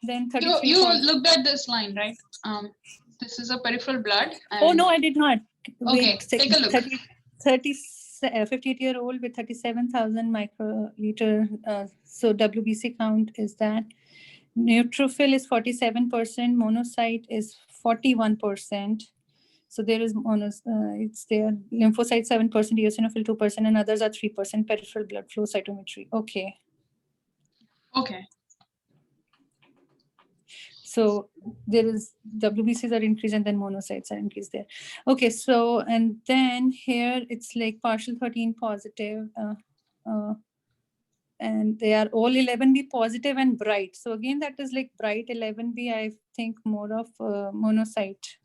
Then 33 you looked at this line, right? This is a peripheral blood. Oh no, I did not. Okay, take a look. 58-year-old with 37,000 microliter. So WBC count is that. Neutrophil is 47%. Monocyte is 41%. So there is it's there. Lymphocyte 7%, eosinophil 2%, and others are 3%. Peripheral blood flow cytometry. Okay. Okay. So there is WBCs are increased and then monocytes are increased there. Okay, so and then here it's like partial 13 positive, and they are all 11B positive and bright. So again, that is like bright 11B. I think more of monocyte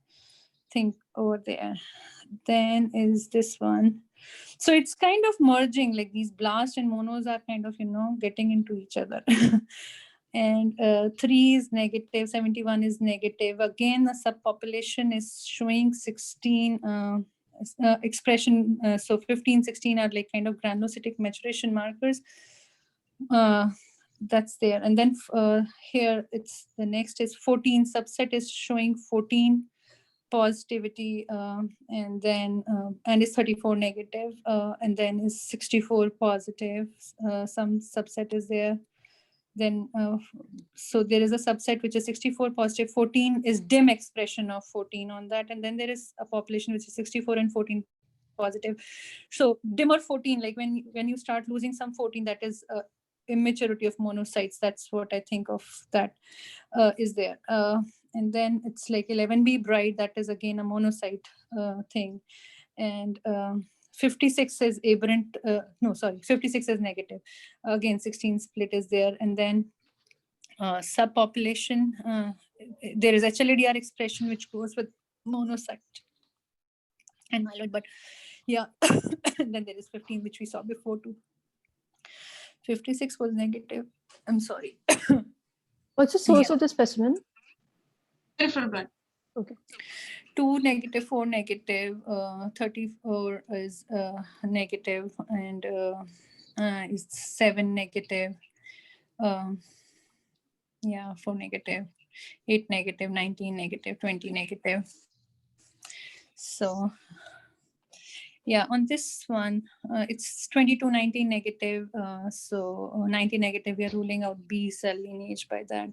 thing over there. Then is this one. So it's kind of merging, like these blast and monos are kind of getting into each other. And 3 is negative, 71 is negative. Again, the subpopulation is showing 16 expression. So 15, 16 are like kind of granulocytic maturation markers. That's there. And then here it's the next is 14 subset is showing 14 positivity, and then and is 34 negative, and then is 64 positive. Some subset is there. Then so there is a subset which is 64 positive, 14 is dim expression of 14 on that, and then there is a population which is 64 and 14 positive. So dim or 14, like when you start losing some 14, that is immaturity of monocytes. That's what I think of that is there. And then it's like 11B bright, that is again a monocyte thing. And 56 is aberrant, 56 is negative. Again, 16 split is there. And then subpopulation, there is HLA-DR expression which goes with monocyte and myeloid, but yeah. And then there is 15, which we saw before too. 56 was negative. I'm sorry. What's the source of the specimen? Peripheral blood. Okay. 2 negative, 4 negative, 34 is negative, and is 7 negative. 4 negative, 8 negative, 19 negative, 20 negative. So yeah, on this one, it's 22, 19 negative. So 90 negative, we are ruling out B cell lineage by that.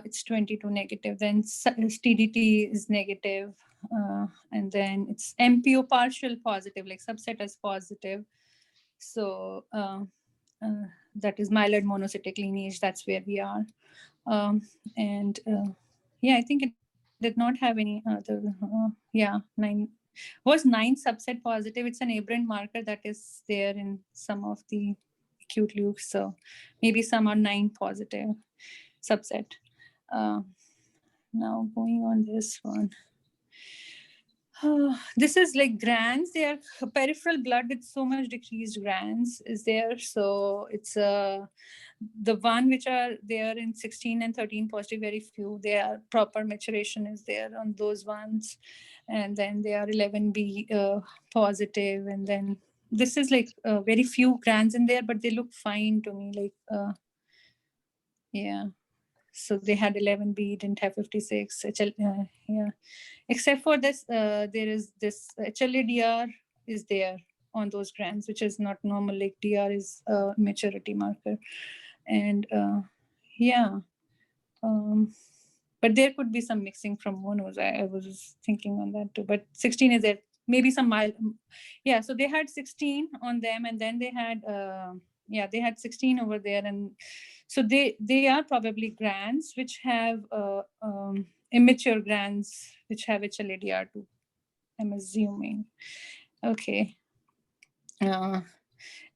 It's 22 negative. Then TDT is negative. And then it's MPO partial positive, like subset as positive. So that is myeloid monocytic lineage. That's where we are. And yeah, I think it did not have any other. Yeah, 9 was 9 subset positive. It's an aberrant marker that is there in some of the acute leuks. So maybe some are 9 positive subset. Now going on this one. This is like grants. They are peripheral blood with so much decreased grants is there. So it's the one which are there in 16 and 13 positive, very few. They are proper maturation is there on those ones. And then they are 11B positive. And then this is like very few grants in there, but they look fine to me. Like, yeah. So they had 11B, didn't have 56. Yeah. Except for this, there is this HLA-DR is there on those grants, which is not normal. Like DR is a maturity marker. And yeah. But there could be some mixing from monos. I was thinking on that too. But 16 is there. Maybe some mild. Yeah, so they had 16 on them, and then they had they had 16 over there, and so they are probably grants which have immature grants which have HLA-DR2. I'm assuming. Okay.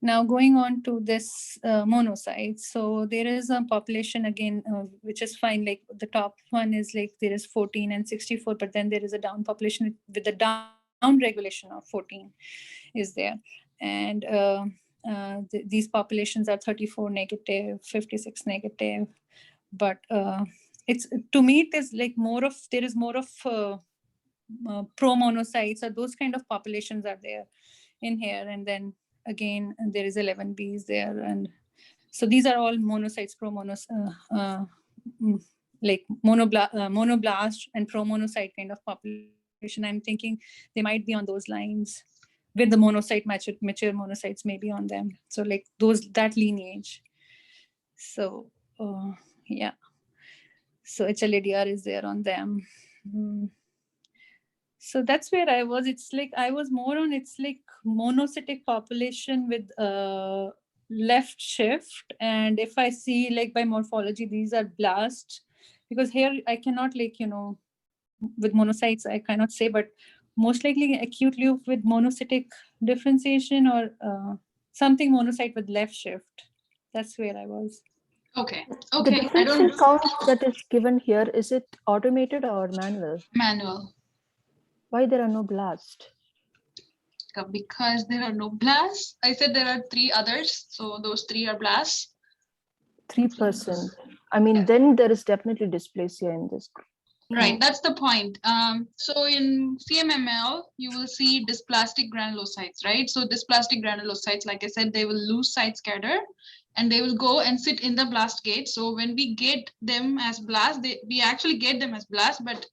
Now going on to this monocytes. So there is a population again, which is fine. Like the top one is like there is 14 and 64, but then there is a down population with the down regulation of 14 is there. And these populations are 34 negative, 56 negative. But it's, to me, it is like more of, there is more of pro-monocytes, or those kind of populations are there in here. And then again, there is 11Bs there. And so these are all monocytes, like monoblast and pro-monocyte kind of population. I'm thinking they might be on those lines with the monocyte mature monocytes maybe on them. So like that lineage. So yeah. So HLA-DR is there on them. So that's where I was. It's like I was more on, it's like monocytic population with left shift. And if I see like by morphology, these are blast, because here I cannot like, you know, with monocytes, I cannot say, but most likely acute loop with monocytic differentiation, or something monocyte with left shift. That's where I was. Okay. The Okay. I differential don't. count that is given here, is it automated or manual? Manual. Why there are no blast? Because there are no blasts. I said there are 3 others, so those 3 are blasts. 3%. I mean, Yeah. then there is definitely dysplasia in this group. Right, that's the point. So in CMML, you will see dysplastic granulocytes, right? So dysplastic granulocytes, like I said, they will lose site scatter and they will go and sit in the blast gate. So when we get them as blast, we actually get them as blast, but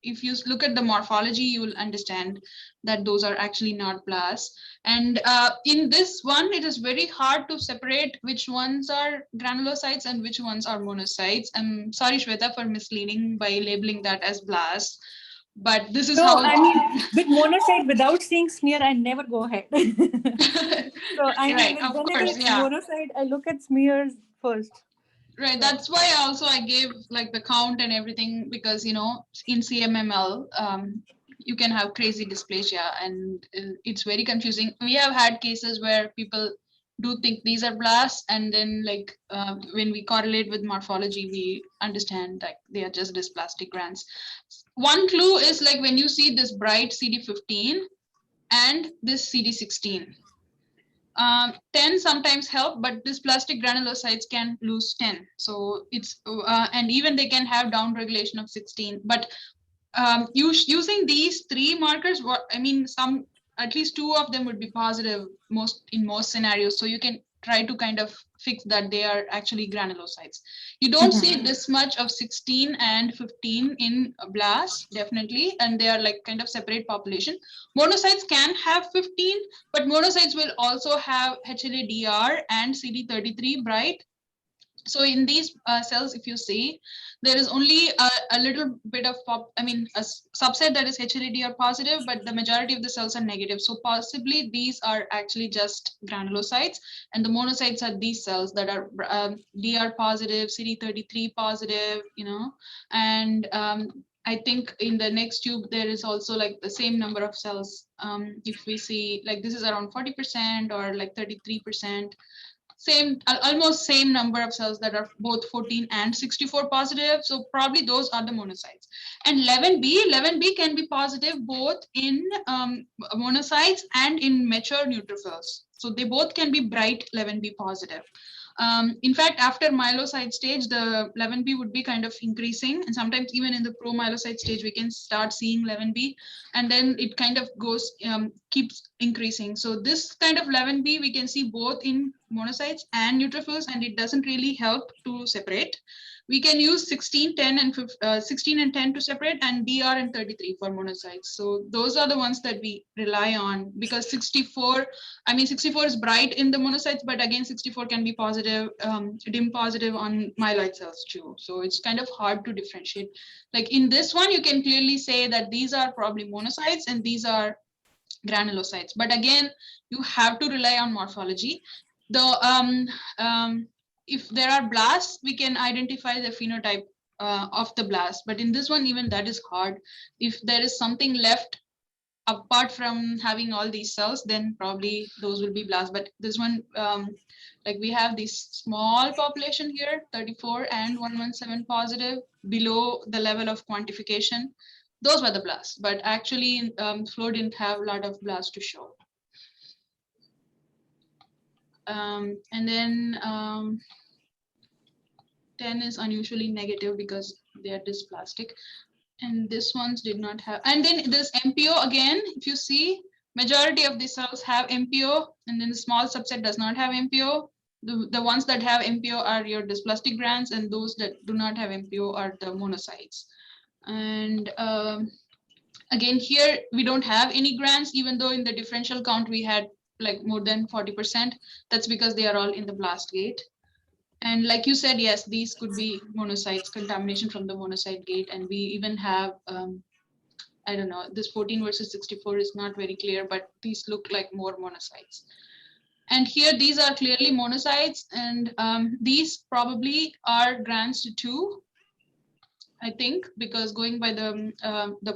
if you look at the morphology, you will understand that those are actually not blasts. And in this one, it is very hard to separate which ones are granulocytes and which ones are monocytes. I'm sorry, Shweta, for misleading by labeling that as blasts. But this is how. I mean, with monocyte, without seeing smear, I never go ahead. So I mean, Right, of whenever course, it's yeah. monocyte, I look at smears first. Right, that's why I gave like the count and everything, because you know in CMML you can have crazy dysplasia and it's very confusing. We have had cases where people do think these are blasts, and then like when we correlate with morphology, we understand that they are just dysplastic grants. One clue is like when you see this bright CD15 and this CD16. 10 sometimes help, but dysplastic granulocytes can lose 10. So it's, and even they can have down regulation of 16. But using these 3 markers, I mean, at least 2 of them would be positive in most scenarios. So you can try to kind of fix that they are actually granulocytes. You don't see this much of 16 and 15 in blasts, definitely, and they are like kind of separate population. Monocytes can have 15, but monocytes will also have HLA-DR and CD33 bright. So in these cells, if you see, there is only a little bit of a subset that is HLA-DR positive, but the majority of the cells are negative. So possibly these are actually just granulocytes, and the monocytes are these cells that are DR positive, CD33 positive, you know, and I think in the next tube, there is also like the same number of cells. If we see like this is around 40% or like 33%, almost same number of cells that are both 14 and 64 positive. So probably those are the monocytes. And 11B can be positive both in monocytes and in mature neutrophils. So they both can be bright 11B positive. In fact, after myelocyte stage, the 11B would be kind of increasing, and sometimes even in the pro-myelocyte stage, we can start seeing 11B, and then it kind of goes, keeps increasing. So this kind of 11B, we can see both in monocytes and neutrophils, and it doesn't really help to separate. We can use 16, 10, and 16 and 10 to separate, and DR and 33 for monocytes. So those are the ones that we rely on, because 64 is bright in the monocytes, but again, 64 can be positive, dim positive on myeloid cells too. So it's kind of hard to differentiate. Like in this one, you can clearly say that these are probably monocytes and these are granulocytes. But again, you have to rely on morphology. If there are blasts, we can identify the phenotype of the blast. But in this one, even that is hard. If there is something left apart from having all these cells, then probably those will be blasts. But this one, like we have this small population here, 34 and 117 positive, below the level of quantification. Those were the blasts, but actually flow didn't have a lot of blasts to show. And then 10 is unusually negative because they are dysplastic. And this ones did not have. And then this MPO again, if you see, majority of the cells have MPO, and then the small subset does not have MPO. The ones that have MPO are your dysplastic grands, and those that do not have MPO are the monocytes. And again, here we don't have any grands, even though in the differential count we had like more than 40%. That's because they are all in the blast gate. And like you said, yes, these could be monocytes, contamination from the monocyte gate. And we even have, I don't know, this 14 versus 64 is not very clear, but these look like more monocytes. And here, these are clearly monocytes, and these probably are grands to 2, I think, because going by the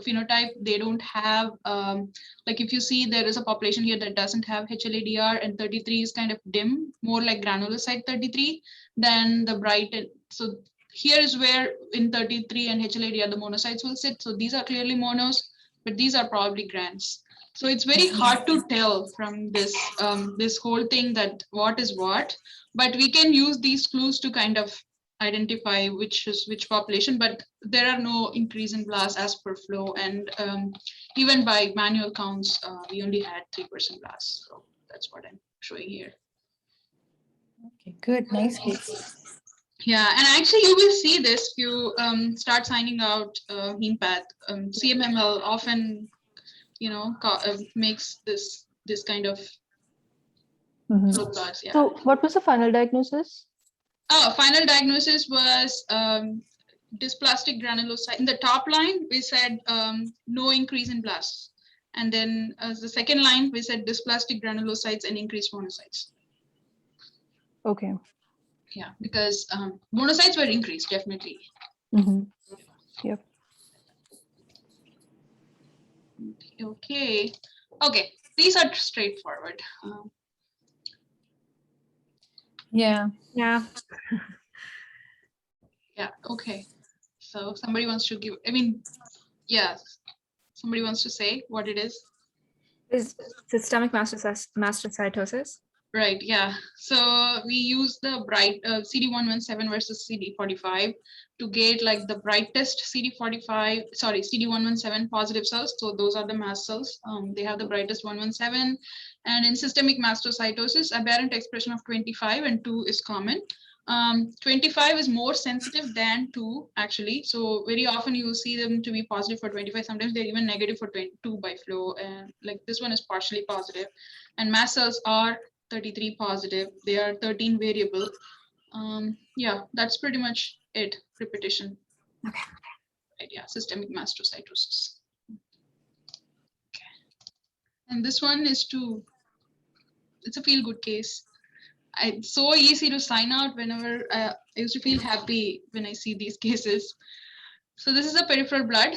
phenotype, they don't have, like if you see, there is a population here that doesn't have HLA-DR, and 33 is kind of dim, more like granulocyte 33 than the bright. So here is where in 33 and HLA-DR, the monocytes will sit. So these are clearly monos, but these are probably grands. So it's very hard to tell from this, this whole thing that what is what, but we can use these clues to kind of identify which is which population, but there are no increase in blasts as per flow, and even by manual counts, we only had 3% blasts. So that's what I'm showing here. Okay, good, nice case. Yeah, and actually you will see this if you start signing out HemePath. CMML often, you know, makes this kind of flow plots. Yeah. So what was the final diagnosis? Oh, final diagnosis was dysplastic granulocyte. In the top line, we said no increase in blasts. And then as the second line, we said dysplastic granulocytes and increased monocytes. Okay. Yeah, because monocytes were increased, definitely. Yep. Okay. Okay, these are straightforward. Yeah. Yeah. Yeah, okay. So somebody wants to give, I mean, yes, somebody wants to say what it is. Is systemic mastocytosis? Right, yeah. So we use the bright CD117 versus CD45 to get like the brightest CD117 positive cells. So those are the mast cells. They have the brightest 117. And in systemic mastocytosis, aberrant expression of 25 and 2 is common. 25 is more sensitive than 2 actually. So very often you will see them to be positive for 25. Sometimes they're even negative for 22 by flow. And like this one is partially positive. And mast cells are 33 positive. They are 13 variable. Yeah, that's pretty much it. Repetition. Okay. Right, yeah, systemic mastocytosis. Okay. And this one is it's a feel-good case. It's so easy to sign out whenever I used to feel happy when I see these cases. So this is a peripheral blood.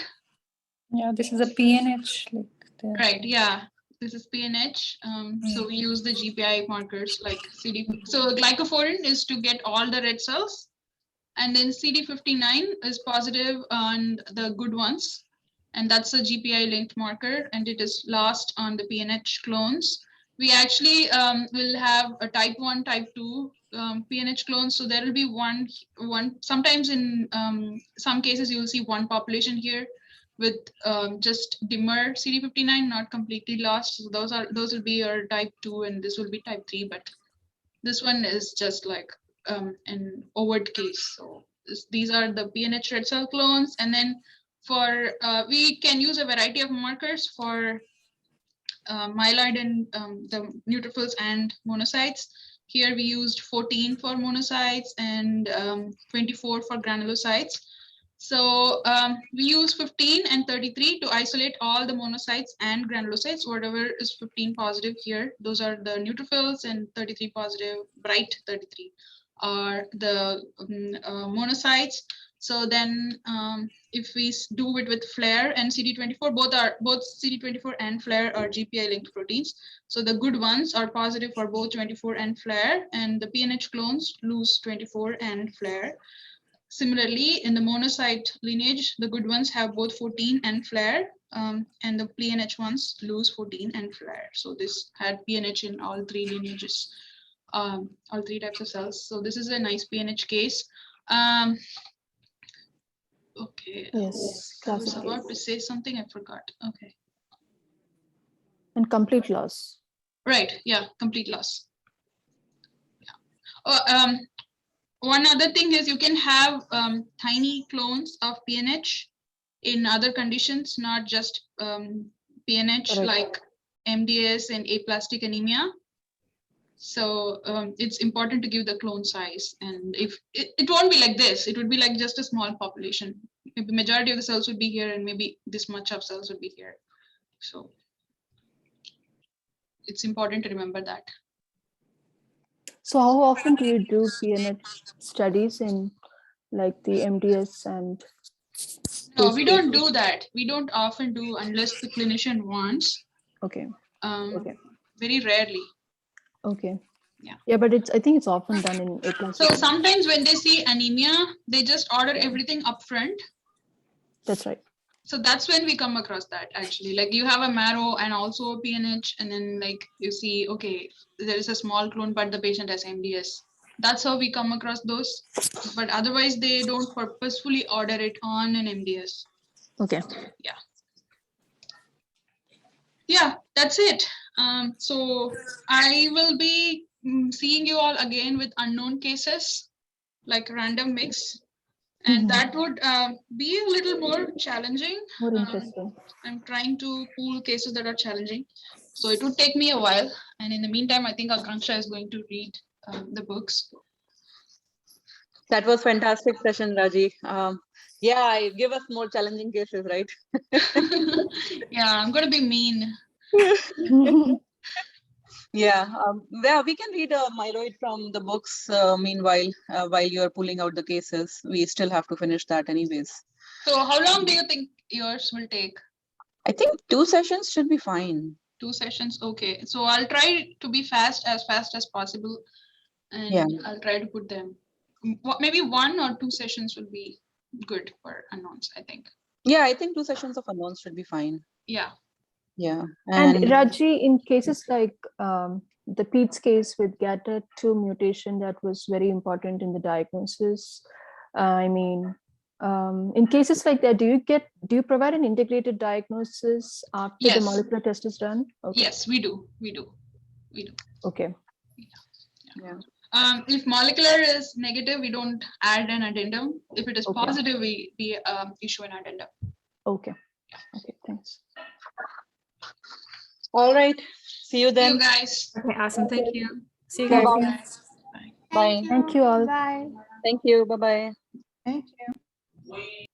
Yeah, this is a PNH. Like there. Right, yeah. This is PNH. So we use the GPI markers like CD. So glycophorin is to get all the red cells. And then CD59 is positive on the good ones. And that's a GPI linked marker, and it is lost on the PNH clones. We actually will have a type 1, type 2 PNH clones. So there will be one. Sometimes in some cases, you will see one population here with just dimmer CD59, not completely lost. So those will be your type 2, and this will be type 3. But this one is just like an overt case. So these are the PNH red cell clones. And then for we can use a variety of markers for myeloid and the neutrophils and monocytes. Here we used 14 for monocytes and 24 for granulocytes. So we use 15 and 33 to isolate all the monocytes and granulocytes. Whatever is 15 positive here, those are the neutrophils, and 33 positive, bright 33 are the monocytes. So then if we do it with FLAIR and CD24, both CD24 and FLAIR are GPI linked proteins. So the good ones are positive for both 24 and FLAIR, and the PNH clones lose 24 and FLAIR. Similarly, in the monocyte lineage, the good ones have both 14 and FLAIR, and the PNH ones lose 14 and FLAIR. So this had PNH in all three lineages, all three types of cells. So this is a nice PNH case. Okay. Yes, I was classic about to case. say something, I forgot. Okay. And complete loss. Right. Yeah. Complete loss. Yeah. Oh, one other thing is you can have tiny clones of PNH in other conditions, not just PNH, Correct. like MDS and aplastic anemia. So it's important to give the clone size, and if it won't be like this, it would be like just a small population. Maybe majority of the cells would be here, and maybe this much of cells would be here. So it's important to remember that. So how often do you do PNH studies in like the MDS and? No, we don't do that. We don't often do unless the clinician wants. Okay. Okay. Very rarely. Okay. Yeah. Yeah, but I think it's often done in aplastic. So sometimes when they see anemia, they just order everything upfront. That's right. So that's when we come across that actually. Like you have a marrow and also a PNH, and then like you see, okay, there is a small clone, but the patient has MDS. That's how we come across those. But otherwise, they don't purposefully order it on an MDS. Okay. Yeah. Yeah, that's it. So I will be seeing you all again with unknown cases, like random mix. And that would be a little more challenging. More interesting. I'm trying to pull cases that are challenging. So it would take me a while. And in the meantime, I think Akanksha is going to read the books. That was fantastic session, Raji. Yeah, give us more challenging cases, right? Yeah, I'm going to be mean. Yeah, we can read a myeloid from the books meanwhile, while you're pulling out the cases. We still have to finish that anyways. So how long do you think yours will take? I think 2 sessions should be fine. 2 sessions, okay. So I'll try to be fast as possible, and yeah. I'll try to put them. Maybe 1 or 2 sessions will be good for unknowns, I think. Yeah, I think 2 sessions of unknowns should be fine. Yeah. Yeah. And Raji, in cases like the Pete's case with GATA2 mutation, that was very important in the diagnosis. I mean, in cases like that, do you provide an integrated diagnosis after the molecular test is done? Okay. Yes, we do. Okay. Yeah. If molecular is negative, we don't add an addendum. If it is positive, we issue an addendum. Okay. Okay, thanks. All right. See you then. See you guys. Okay, awesome. Thank you. See you guys. Bye. Thank you all. Thank you. Bye-bye. Thank you.